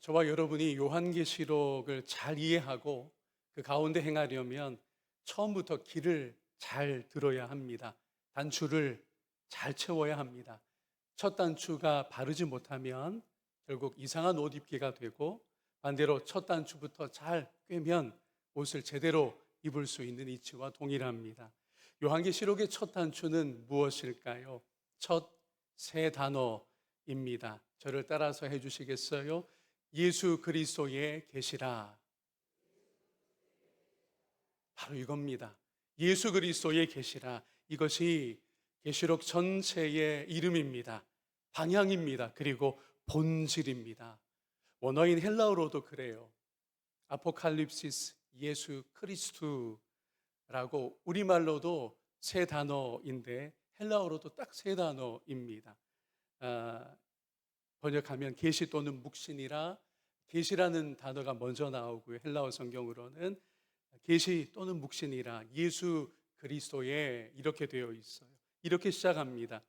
저와 여러분이 요한계시록을 잘 이해하고 그 가운데 행하려면 처음부터 길을 잘 들어야 합니다. 단추를 잘 채워야 합니다. 첫 단추가 바르지 못하면 결국 이상한 옷 입기가 되고, 반대로 첫 단추부터 잘 꿰면 옷을 제대로 입을 수 있는 이치와 동일합니다. 요한계시록의 첫 단추는 무엇일까요? 첫 세 단어입니다. 저를 따라서 해주시겠어요? 예수 그리스도의 계시라. 바로 이겁니다. 예수 그리스도의 계시라. 이것이 계시록 전체의 이름입니다. 방향입니다. 그리고 본질입니다. 원어인 헬라어로도 그래요. 아포칼립시스 예수 크리스투라고 우리말로도 세 단어인데 헬라어로도 딱 세 단어입니다. 번역하면 계시 또는 묵신이라, 계시라는 단어가 먼저 나오고요. 헬라어 성경으로는 계시 또는 묵신이라 예수 그리스도에 이렇게 되어 있어요. 이렇게 시작합니다.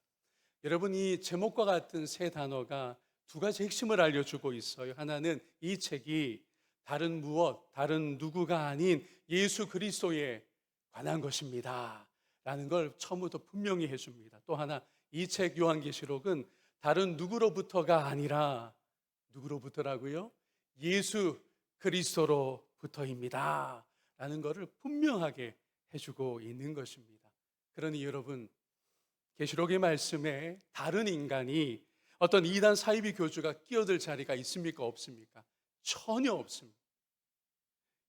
여러분, 이 제목과 같은 세 단어가 두 가지 핵심을 알려주고 있어요. 하나는 이 책이 다른 무엇, 다른 누구가 아닌 예수 그리스도에 관한 것입니다 라는 걸 처음부터 분명히 해줍니다. 또 하나, 이 책 요한계시록은 다른 누구로부터가 아니라 누구로부터라고요? 예수 그리스도로부터입니다 라는 것을 분명하게 해주고 있는 것입니다. 그러니 여러분, 계시록의 말씀에 다른 인간이 어떤 이단 사이비 교주가 끼어들 자리가 있습니까? 없습니까? 전혀 없습니다.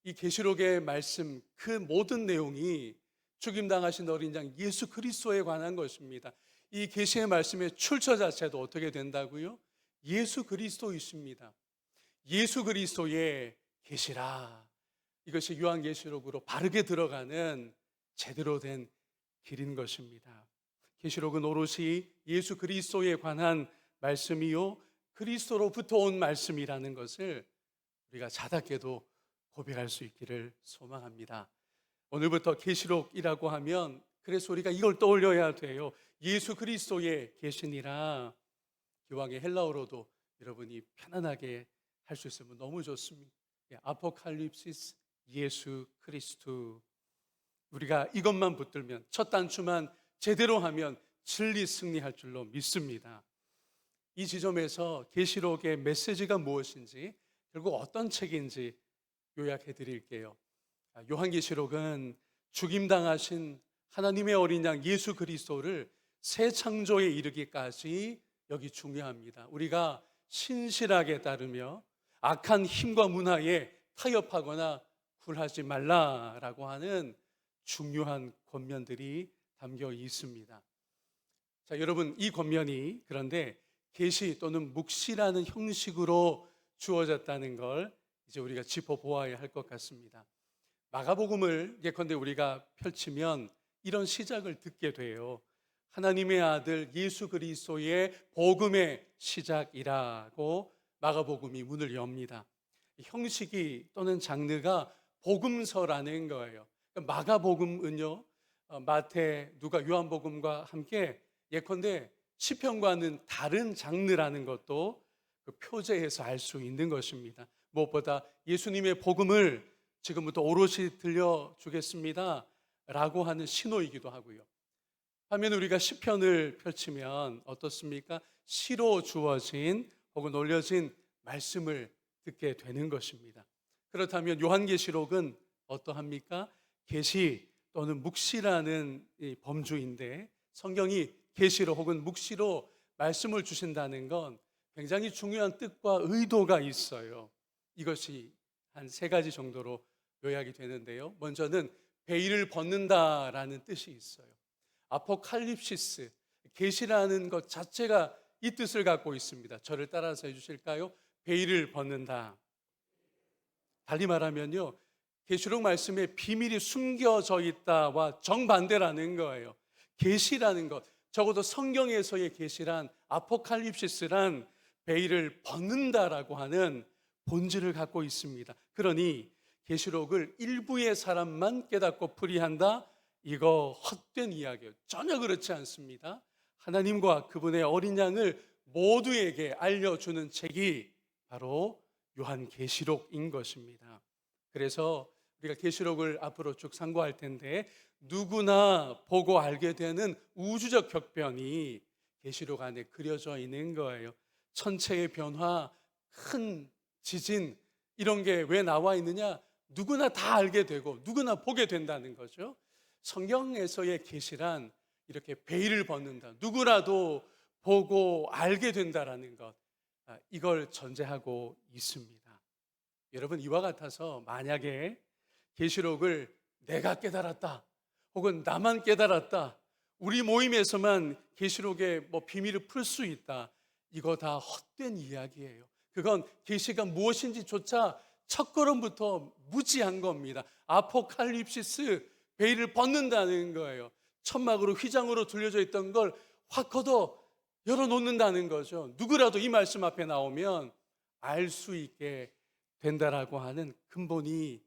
이 계시록의 말씀 그 모든 내용이 죽임당하신 어린 양 예수 그리스도에 관한 것입니다. 이 계시의 말씀의 출처 자체도 어떻게 된다고요? 예수 그리스도이십니다. 예수 그리스도의 계시라. 이것이 요한계시록으로 바르게 들어가는 제대로 된 길인 것입니다. 계시록은 오롯이 예수 그리스도에 관한 말씀이요, 그리스도로부터 온 말씀이라는 것을 우리가 자답게도 고백할 수 있기를 소망합니다. 오늘부터 계시록이라고 하면 그래서 우리가 이걸 떠올려야 돼요. 예수 그리스도의 계시니라. 기왕의 헬라어로도 여러분이 편안하게 할 수 있으면 너무 좋습니다. 아포칼립시스 예수 그리스도. 우리가 이것만 붙들면, 첫 단추만 제대로 하면 진리 승리할 줄로 믿습니다. 이 지점에서 계시록의 메시지가 무엇인지, 결국 어떤 책인지 요약해 드릴게요. 요한계시록은 죽임당하신 하나님의 어린 양 예수 그리스도를 새 창조에 이르기까지 여기 중요합니다. 우리가 신실하게 따르며 악한 힘과 문화에 타협하거나 굴하지 말라라고 하는 중요한 권면들이 담겨 있습니다. 자, 여러분, 이 권면이 그런데 계시 또는 묵시라는 형식으로 주어졌다는 걸 이제 우리가 짚어보아야 할 것 같습니다. 마가복음을 예컨대 우리가 펼치면 이런 시작을 듣게 돼요. 하나님의 아들 예수 그리스도의 복음의 시작이라고 마가복음이 문을 엽니다. 형식이 또는 장르가 복음서라는 거예요. 마가복음은요, 마태, 누가, 요한복음과 함께 예컨대 시편과는 다른 장르라는 것도 그 표제해서 알 수 있는 것입니다. 무엇보다 예수님의 복음을 지금부터 오롯이 들려주겠습니다 라고 하는 신호이기도 하고요. 반면에 우리가 시편을 펼치면 어떻습니까? 시로 주어진 혹은 올려진 말씀을 듣게 되는 것입니다. 그렇다면 요한계시록은 어떠합니까? 계시 또는 묵시라는 이 범주인데, 성경이 계시로 혹은 묵시로 말씀을 주신다는 건 굉장히 중요한 뜻과 의도가 있어요. 이것이 한 세 가지 정도로 요약이 되는데요. 먼저는 베일을 벗는다라는 뜻이 있어요. 아포칼립시스, 계시라는 것 자체가 이 뜻을 갖고 있습니다. 저를 따라서 해주실까요? 베일을 벗는다. 달리 말하면요, 계시록 말씀에 비밀이 숨겨져 있다와 정반대라는 거예요. 계시라는 것, 적어도 성경에서의 계시란, 아포칼립시스란 베일을 벗는다라고 하는 본질을 갖고 있습니다. 그러니 계시록을 일부의 사람만 깨닫고 풀이한다? 이거 헛된 이야기예요. 전혀 그렇지 않습니다. 하나님과 그분의 어린 양을 모두에게 알려주는 책이 바로 요한계시록인 것입니다. 그래서 우리가 계시록을 앞으로 쭉 상고할 텐데 누구나 보고 알게 되는 우주적 격변이 계시록 안에 그려져 있는 거예요. 천체의 변화, 큰 지진 이런 게 왜 나와 있느냐? 누구나 다 알게 되고 누구나 보게 된다는 거죠. 성경에서의 계시란 이렇게 베일을 벗는다. 누구라도 보고 알게 된다라는 것. 이걸 전제하고 있습니다. 여러분, 이와 같아서 만약에 계시록을 내가 깨달았다 혹은 나만 깨달았다, 우리 모임에서만 계시록의 비밀을 풀 수 있다, 이거 다 헛된 이야기예요. 그건 계시가 무엇인지조차 첫걸음부터 무지한 겁니다. 아포칼립시스, 베일을 벗는다는 거예요. 천막으로 휘장으로 둘려져 있던 걸 확 걷어 열어놓는다는 거죠. 누구라도 이 말씀 앞에 나오면 알 수 있게 된다라고 하는 근본이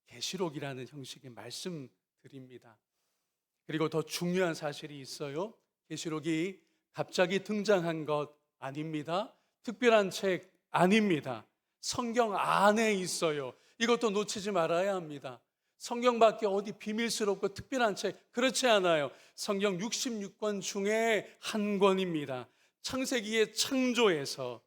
계시록이라는 형식의 말씀드립니다. 그리고 더 중요한 사실이 있어요. 계시록이 갑자기 등장한 것 아닙니다. 특별한 책 아닙니다. 성경 안에 있어요. 이것도 놓치지 말아야 합니다. 성경밖에 어디 비밀스럽고 특별한 책, 그렇지 않아요. 성경 66권 중에 한 권입니다. 창세기의 창조에서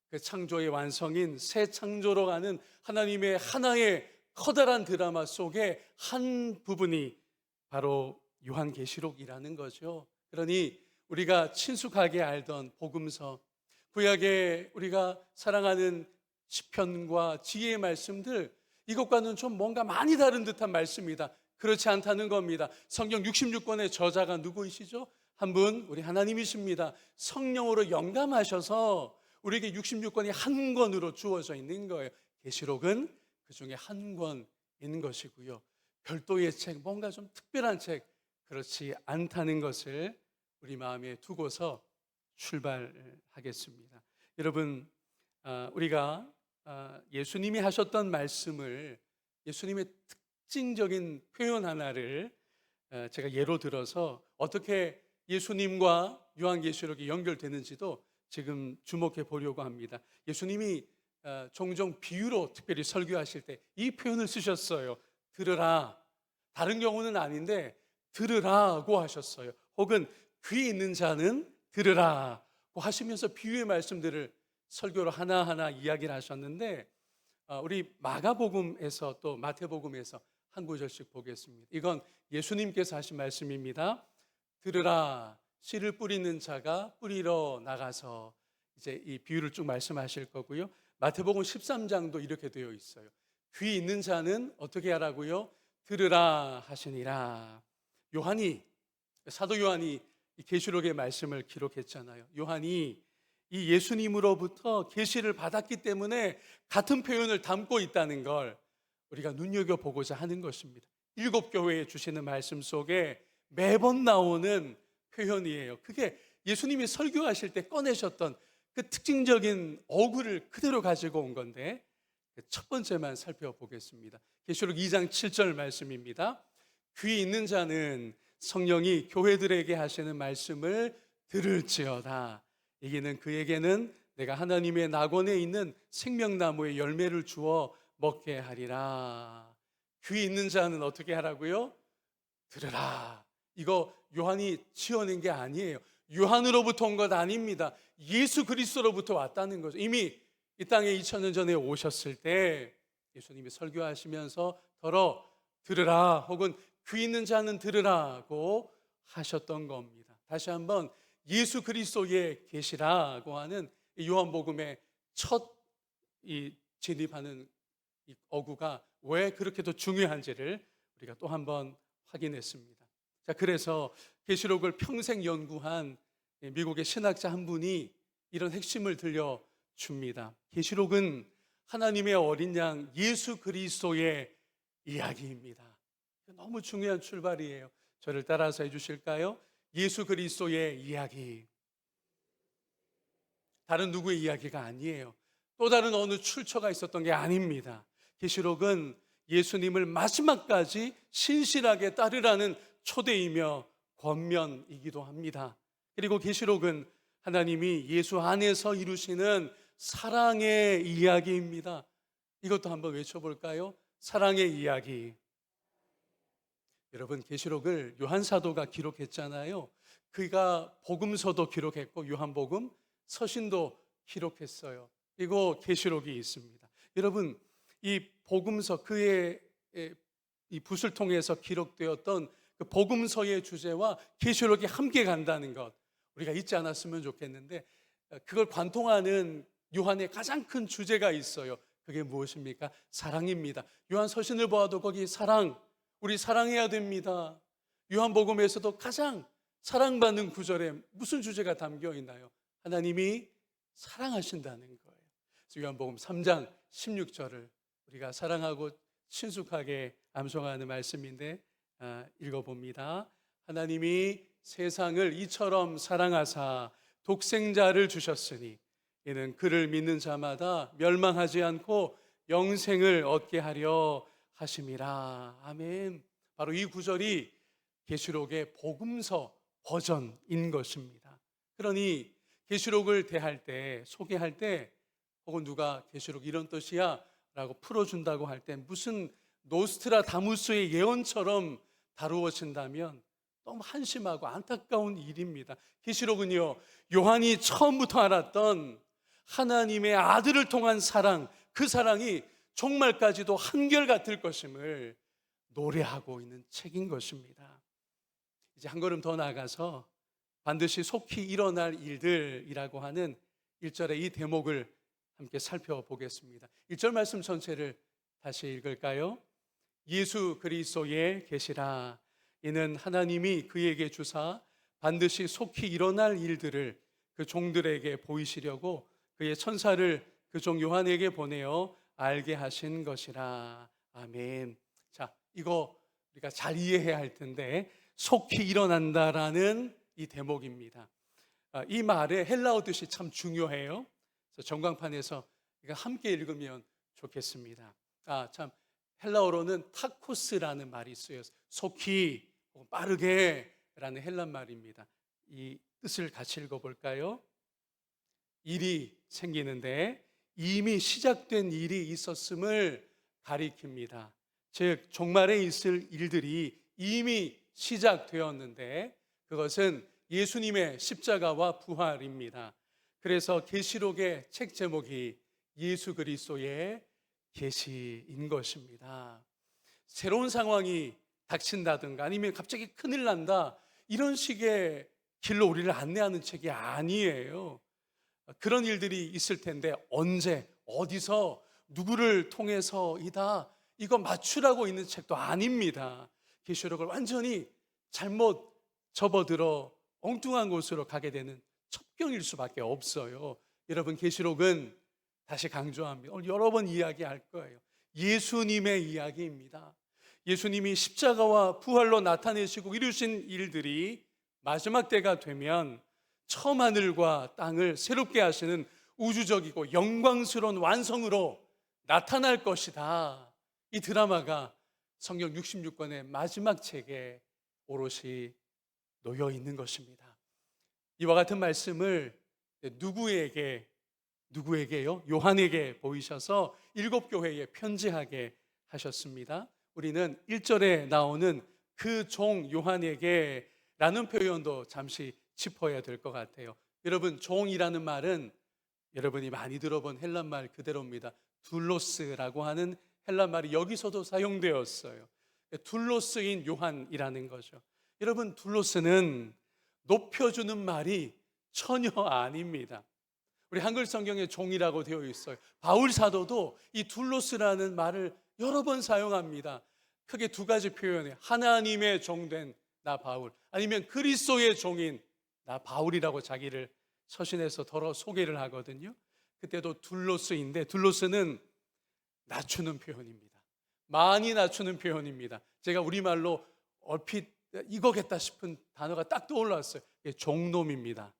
그 창조의 완성인 새 창조로 가는 하나님의 하나의 커다란 드라마 속에 한 부분이 바로 요한계시록이라는 거죠. 그러니 우리가 친숙하게 알던 복음서, 구약에 우리가 사랑하는 시편과 지혜의 말씀들, 이것과는 좀 뭔가 많이 다른 듯한 말씀이다. 그렇지 않다는 겁니다. 성경 66권의 저자가 누구이시죠? 한 분, 우리 하나님이십니다. 성령으로 영감하셔서 우리에게 66권이 한 권으로 주어져 있는 거예요. 계시록은 그 중에 한 권인 것이고요. 별도의 책, 뭔가 좀 특별한 책, 그렇지 않다는 것을 우리 마음에 두고서 출발하겠습니다. 여러분, 우리가 예수님이 하셨던 말씀을, 예수님의 특징적인 표현 하나를 제가 예로 들어서 어떻게 예수님과 요한계시록이 연결되는지도 지금 주목해 보려고 합니다. 예수님이 종종 비유로 특별히 설교하실 때 이 표현을 쓰셨어요. 들으라. 다른 경우는 아닌데 들으라고 하셨어요. 혹은 귀 있는 자는 들으라고 하시면서 비유의 말씀들을 설교로 하나하나 이야기를 하셨는데, 우리 마가복음에서 또 마태복음에서 한 구절씩 보겠습니다. 이건 예수님께서 하신 말씀입니다. 들으라, 씨를 뿌리는 자가 뿌리러 나가서, 이제 이 비유를 쭉 말씀하실 거고요. 마태복음 13장도 이렇게 되어 있어요. 귀 있는 자는 어떻게 하라고요? 들으라 하시니라. 사도 요한이 이 계시록의 말씀을 기록했잖아요. 요한이 이 예수님으로부터 계시를 받았기 때문에 같은 표현을 담고 있다는 걸 우리가 눈여겨보고자 하는 것입니다. 7교회에 주시는 말씀 속에 매번 나오는 표현이에요. 그게 예수님이 설교하실 때 꺼내셨던 그 특징적인 어구를 그대로 가지고 온 건데, 첫 번째만 살펴보겠습니다. 계시록 2장 7절 말씀입니다. 귀 있는 자는 성령이 교회들에게 하시는 말씀을 들을지어다. 이기는 그에게는 내가 하나님의 낙원에 있는 생명나무의 열매를 주어 먹게 하리라. 귀 있는 자는 어떻게 하라고요? 들으라. 이거 요한이 지어낸 게 아니에요. 요한으로부터 온 것 아닙니다. 예수 그리스도로부터 왔다는 거죠. 이미 이 땅에 2000년 전에 오셨을 때 예수님이 설교하시면서 더러 들으라, 혹은 귀 있는 자는 들으라고 하셨던 겁니다. 다시 한번 예수 그리스도의 계시라고 하는 요한복음의 첫 진입하는 이 어구가 왜 그렇게도 중요한지를 우리가 또 한번 확인했습니다. 자, 그래서 계시록을 평생 연구한 미국의 신학자 한 분이 이런 핵심을 들려줍니다. 계시록은 하나님의 어린 양 예수 그리스도의 이야기입니다. 너무 중요한 출발이에요. 저를 따라서 해주실까요? 예수 그리스도의 이야기. 다른 누구의 이야기가 아니에요. 또 다른 어느 출처가 있었던 게 아닙니다. 계시록은 예수님을 마지막까지 신실하게 따르라는 초대이며 권면이기도 합니다. 그리고 계시록은 하나님이 예수 안에서 이루시는 사랑의 이야기입니다. 이것도 한번 외쳐볼까요? 사랑의 이야기. 여러분, 계시록을 요한 사도가 기록했잖아요. 그가 복음서도 기록했고 요한복음 서신도 기록했어요. 그리고 계시록이 있습니다. 여러분, 이 복음서 그의 이 붓을 통해서 기록되었던 그 복음서의 주제와 계시록이 함께 간다는 것, 우리가 잊지 않았으면 좋겠는데, 그걸 관통하는 요한의 가장 큰 주제가 있어요. 그게 무엇입니까? 사랑입니다. 요한 서신을 보아도 거기 사랑, 우리 사랑해야 됩니다. 요한복음에서도 가장 사랑받는 구절에 무슨 주제가 담겨 있나요? 하나님이 사랑하신다는 거예요. 그래서 요한복음 3장 16절을 우리가 사랑하고 친숙하게 암송하는 말씀인데 읽어봅니다. 하나님이 세상을 이처럼 사랑하사 독생자를 주셨으니 이는 그를 믿는 자마다 멸망하지 않고 영생을 얻게 하려 하심이라. 아멘. 바로 이 구절이 계시록의 복음서 버전인 것입니다. 그러니 계시록을 대할 때, 소개할 때, 혹은 누가 계시록 이런 뜻이야 라고 풀어준다고 할 때 무슨 노스트라다무스의 예언처럼 다루어진다면 너무 한심하고 안타까운 일입니다. 계시록은요, 요한이 처음부터 알았던 하나님의 아들을 통한 사랑, 그 사랑이 종말까지도 한결같을 것임을 노래하고 있는 책인 것입니다. 이제 한 걸음 더 나아가서 반드시 속히 일어날 일들이라고 하는 1절의 이 대목을 함께 살펴보겠습니다. 1절 말씀 전체를 다시 읽을까요? 예수 그리스도의 계시라. 이는 하나님이 그에게 주사 반드시 속히 일어날 일들을 그 종들에게 보이시려고 그의 천사를 그 종 요한에게 보내어 알게 하신 것이라. 아멘. 자, 이거 우리가 잘 이해해야 할 텐데, 속히 일어난다라는 이 대목입니다. 이 말의 헬라어 뜻이 참 중요해요. 그래서 전광판에서 함께 읽으면 좋겠습니다. 참, 헬라어로는 타코스라는 말이 쓰여요. 속히, 빠르게 라는 헬란 말입니다. 이 뜻을 같이 읽어볼까요? 일이 생기는데 이미 시작된 일이 있었음을 가리킵니다. 즉 종말에 있을 일들이 이미 시작되었는데 그것은 예수님의 십자가와 부활입니다. 그래서 계시록의 책 제목이 예수 그리스도의 계시인 것입니다. 새로운 상황이 닥친다든가 아니면 갑자기 큰일 난다, 이런 식의 길로 우리를 안내하는 책이 아니에요. 그런 일들이 있을 텐데 언제, 어디서, 누구를 통해서이다, 이거 맞추라고 있는 책도 아닙니다. 계시록을 완전히 잘못 접어들어 엉뚱한 곳으로 가게 되는 첩경일 수밖에 없어요. 여러분, 계시록은 다시 강조합니다. 오늘 여러 번 이야기할 거예요. 예수님의 이야기입니다. 예수님이 십자가와 부활로 나타내시고 이루신 일들이 마지막 때가 되면 처음 하늘과 땅을 새롭게 하시는 우주적이고 영광스러운 완성으로 나타날 것이다. 이 드라마가 성경 66권의 마지막 책에 오롯이 놓여 있는 것입니다. 이와 같은 말씀을 누구에게요? 요한에게 보이셔서 7교회에 편지하게 하셨습니다. 우리는 1절에 나오는 그 종 요한에게 라는 표현도 잠시 짚어야 될 것 같아요. 여러분, 종이라는 말은 여러분이 많이 들어본 헬란 말 그대로입니다. 둘로스라고 하는 헬란 말이 여기서도 사용되었어요. 둘로스인 요한이라는 거죠. 여러분, 둘로스는 높여주는 말이 전혀 아닙니다. 우리 한글 성경에 종이라고 되어 있어요. 바울 사도도 이 둘로스라는 말을 여러 번 사용합니다. 크게 두 가지 표현이에요. 하나님의 종된 나 바울, 아니면 그리스도의 종인 나 바울이라고 자기를 서신에서 더러 소개를 하거든요. 그때도 둘로스인데, 둘로스는 낮추는 표현입니다. 많이 낮추는 표현입니다. 제가 우리말로 얼핏 이거겠다 싶은 단어가 딱 떠올랐어요. 이게 종놈입니다.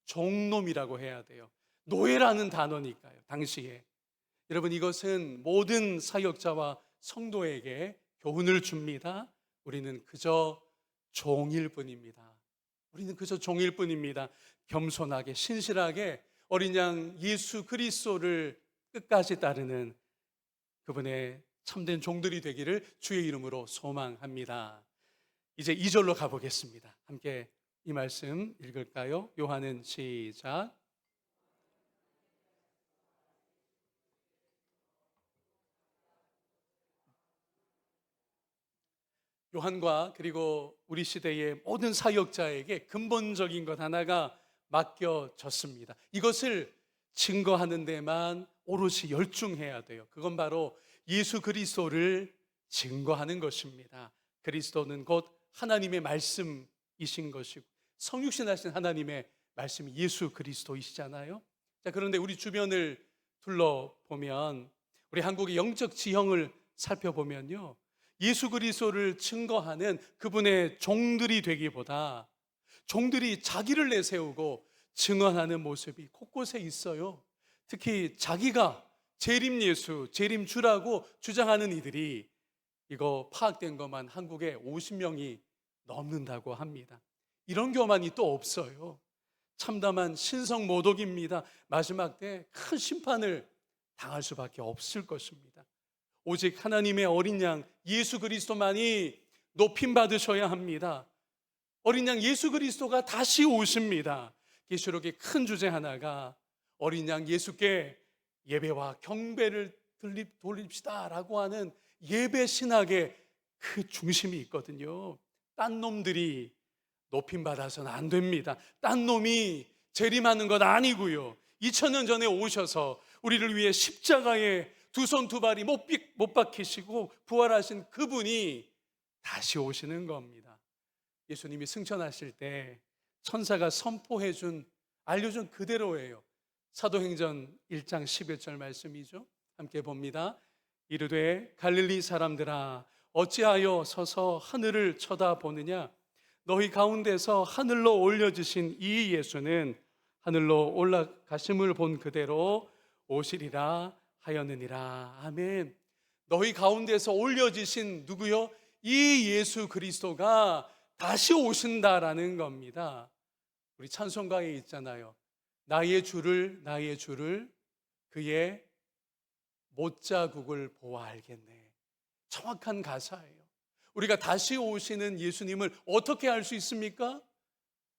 종놈이라고 해야 돼요. 노예라는 단어니까요, 당시에. 여러분, 이것은 모든 사역자와 성도에게 교훈을 줍니다. 우리는 그저 종일 뿐입니다. 우리는 그저 종일 뿐입니다. 겸손하게, 신실하게 어린 양 예수 그리스도를 끝까지 따르는 그분의 참된 종들이 되기를 주의 이름으로 소망합니다. 이제 2절로 가보겠습니다. 함께 이 말씀 읽을까요? 요한은 시작. 요한과 그리고 우리 시대의 모든 사역자에게 근본적인 것 하나가 맡겨졌습니다. 이것을 증거하는 데만 오롯이 열중해야 돼요. 그건 바로 예수 그리스도를 증거하는 것입니다. 그리스도는 곧 하나님의 말씀이신 것이고 성육신하신 하나님의 말씀이 예수 그리스도이시잖아요. 자, 그런데 우리 주변을 둘러보면, 우리 한국의 영적 지형을 살펴보면요, 예수 그리스도를 증거하는 그분의 종들이 되기보다 종들이 자기를 내세우고 증언하는 모습이 곳곳에 있어요. 특히 자기가 재림 예수, 재림 주라고 주장하는 이들이 이거 파악된 것만 한국에 50명이 넘는다고 합니다. 이런 교만이 또 없어요. 참담한 신성 모독입니다. 마지막 때 큰 심판을 당할 수밖에 없을 것입니다. 오직 하나님의 어린 양 예수 그리스도만이 높임 받으셔야 합니다. 어린 양 예수 그리스도가 다시 오십니다. 계시록의 큰 주제 하나가 어린 양 예수께 예배와 경배를 돌립시다 라고 하는 예배 신학의 그 중심이 있거든요. 딴 놈들이 높임 받아서는 안 됩니다. 딴 놈이 재림하는 것 아니고요, 2000년 전에 오셔서 우리를 위해 십자가에 두 손 두 발이 못 박히시고 부활하신 그분이 다시 오시는 겁니다. 예수님이 승천하실 때 천사가 알려준 그대로예요. 사도행전 1장 11절 말씀이죠. 함께 봅니다. 이르되 갈릴리 사람들아 어찌하여 서서 하늘을 쳐다보느냐? 너희 가운데서 하늘로 올려지신 이 예수는 하늘로 올라가심을 본 그대로 오시리라 하였느니라. 아멘. 너희 가운데서 올려지신 누구요? 이 예수 그리스도가 다시 오신다라는 겁니다. 우리 찬송가에 있잖아요. 나의 주를 그의 못자국을 보아 알겠네. 정확한 가사예요. 우리가 다시 오시는 예수님을 어떻게 알 수 있습니까?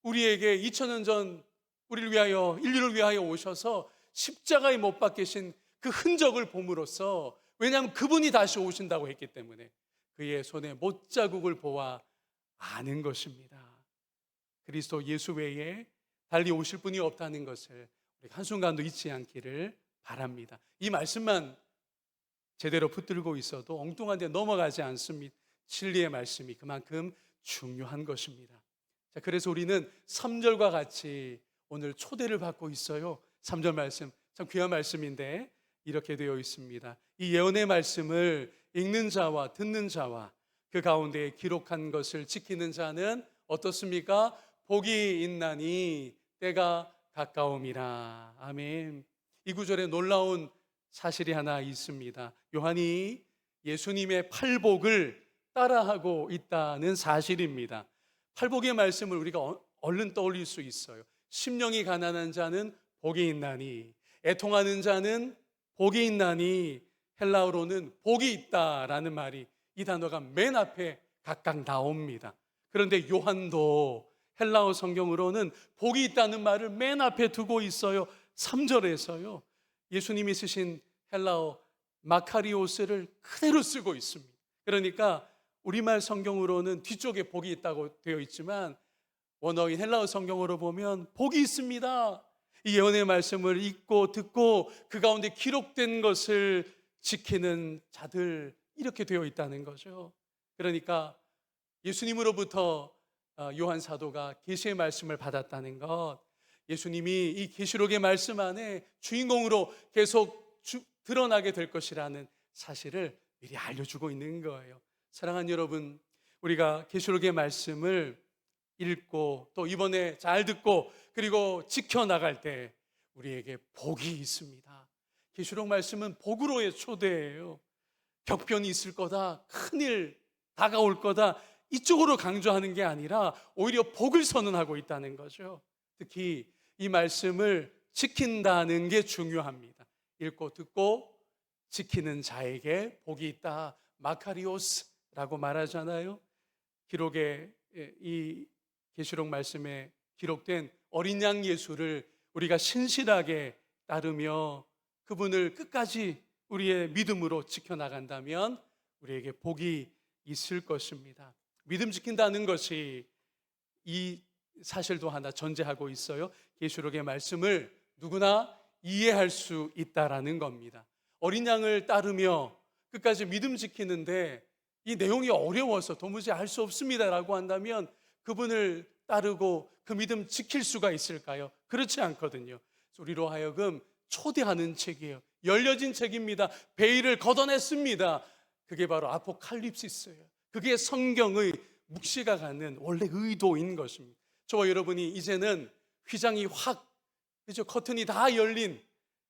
우리에게 2000년 전 우리를 위하여, 인류를 위하여 오셔서 십자가에 못 박히신 그 흔적을 봄으로써, 왜냐하면 그분이 다시 오신다고 했기 때문에 그의 손에 못자국을 보아 아는 것입니다. 그리스도 예수 외에 달리 오실 분이 없다는 것을 우리 한순간도 잊지 않기를 바랍니다. 이 말씀만 제대로 붙들고 있어도 엉뚱한 데 넘어가지 않습니다. 진리의 말씀이 그만큼 중요한 것입니다. 자, 그래서 우리는 3절과 같이 오늘 초대를 받고 있어요. 3절 말씀 참 귀한 말씀인데 이렇게 되어 있습니다. 이 예언의 말씀을 읽는 자와 듣는 자와 그 가운데 기록한 것을 지키는 자는 어떻습니까? 복이 있나니 때가 가까움이라. 아멘. 이 구절에 놀라운 사실이 하나 있습니다. 요한이 예수님의 팔복을 따라하고 있다는 사실입니다. 팔복의 말씀을 우리가 얼른 떠올릴 수 있어요. 심령이 가난한 자는 복이 있나니, 애통하는 자는 복이 있나니, 헬라어로는 복이 있다라는 말이, 이 단어가 맨 앞에 각각 나옵니다. 그런데 요한도 헬라어 성경으로는 복이 있다는 말을 맨 앞에 두고 있어요. 3절에서요. 예수님이 쓰신 헬라어 마카리오스를 그대로 쓰고 있습니다. 그러니까 우리말 성경으로는 뒤쪽에 복이 있다고 되어 있지만 원어인 헬라어 성경으로 보면 복이 있습니다. 이 예언의 말씀을 읽고 듣고 그 가운데 기록된 것을 지키는 자들, 이렇게 되어 있다는 거죠. 그러니까 예수님으로부터 요한 사도가 계시의 말씀을 받았다는 것, 예수님이 이 계시록의 말씀 안에 주인공으로 계속 드러나게 될 것이라는 사실을 미리 알려주고 있는 거예요. 사랑하는 여러분, 우리가 계시록의 말씀을 읽고 또 이번에 잘 듣고 그리고 지켜나갈 때 우리에게 복이 있습니다. 계시록 말씀은 복으로의 초대예요. 격변이 있을 거다, 큰일 다가올 거다, 이쪽으로 강조하는 게 아니라 오히려 복을 선언하고 있다는 거죠. 특히 이 말씀을 지킨다는 게 중요합니다. 읽고 듣고 지키는 자에게 복이 있다. 마카리오스라고 말하잖아요. 기록에 이 계시록 말씀에 기록된 어린 양 예수를 우리가 신실하게 따르며 그분을 끝까지 우리의 믿음으로 지켜나간다면 우리에게 복이 있을 것입니다. 믿음 지킨다는 것이 이 사실도 하나 전제하고 있어요. 계시록의 말씀을 누구나 이해할 수 있다라는 겁니다. 어린 양을 따르며 끝까지 믿음 지키는데 이 내용이 어려워서 도무지 알 수 없습니다라고 한다면 그분을 따르고 그 믿음 지킬 수가 있을까요? 그렇지 않거든요. 우리로 하여금 초대하는 책이에요. 열려진 책입니다. 베일을 걷어냈습니다. 그게 바로 아포칼립시스예요. 그게 성경의 묵시가 갖는 원래 의도인 것입니다. 저와 여러분이 이제는 휘장이 확, 그죠? 커튼이 다 열린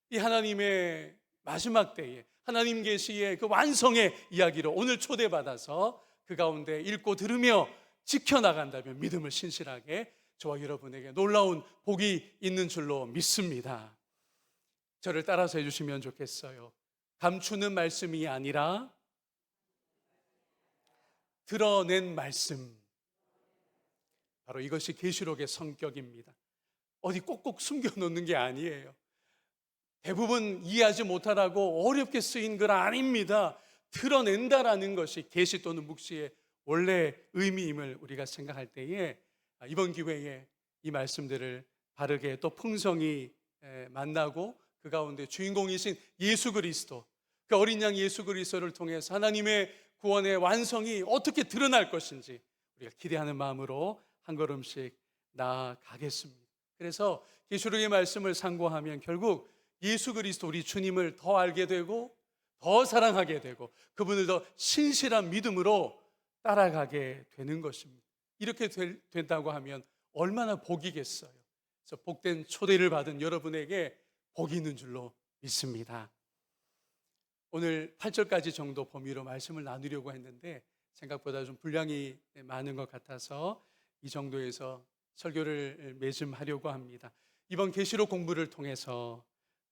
이 하나님의 마지막 때에 하나님 계시의 그 완성의 이야기로 오늘 초대받아서 그 가운데 읽고 들으며 지켜나간다면 믿음을 신실하게 저와 여러분에게 놀라운 복이 있는 줄로 믿습니다. 저를 따라서 해주시면 좋겠어요. 감추는 말씀이 아니라 드러낸 말씀. 바로 이것이 계시록의 성격입니다. 어디 꼭꼭 숨겨놓는 게 아니에요. 대부분 이해하지 못하라고 어렵게 쓰인 글 아닙니다. 드러낸다라는 것이 계시 또는 묵시의 원래 의미임을 우리가 생각할 때에 이번 기회에 이 말씀들을 바르게 또 풍성히 만나고 그 가운데 주인공이신 예수 그리스도, 그 어린 양 예수 그리스도를 통해서 하나님의 구원의 완성이 어떻게 드러날 것인지 우리가 기대하는 마음으로 한 걸음씩 나아가겠습니다. 그래서 계시록의 말씀을 상고하면 결국 예수 그리스도 우리 주님을 더 알게 되고 더 사랑하게 되고 그분을 더 신실한 믿음으로 따라가게 되는 것입니다. 이렇게 된다고 하면 얼마나 복이겠어요. 그래서 복된 초대를 받은 여러분에게 복이 있는 줄로 믿습니다. 오늘 8절까지 정도 범위로 말씀을 나누려고 했는데 생각보다 좀 분량이 많은 것 같아서 이 정도에서 설교를 매짐하려고 합니다. 이번 계시록 공부를 통해서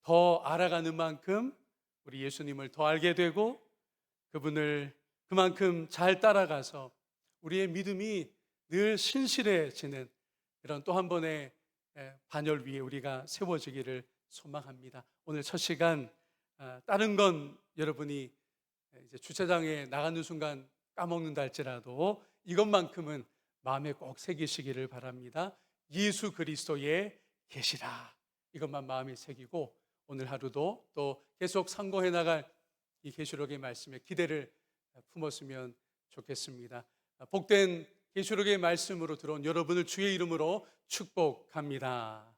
더 알아가는 만큼 우리 예수님을 더 알게 되고 그분을 그만큼 잘 따라가서 우리의 믿음이 늘 신실해지는 이런 또 한 번의 반열 위에 우리가 세워지기를 소망합니다. 오늘 첫 시간 다른 건 여러분이 이제 주차장에 나가는 순간 까먹는다 할지라도 이것만큼은 마음에 꼭 새기시기를 바랍니다. 예수 그리스도의 계시라. 이것만 마음에 새기고 오늘 하루도 또 계속 상고해 나갈 이 계시록의 말씀에 기대를 품었으면 좋겠습니다. 복된 계시록의 말씀으로 들어온 여러분을 주의 이름으로 축복합니다.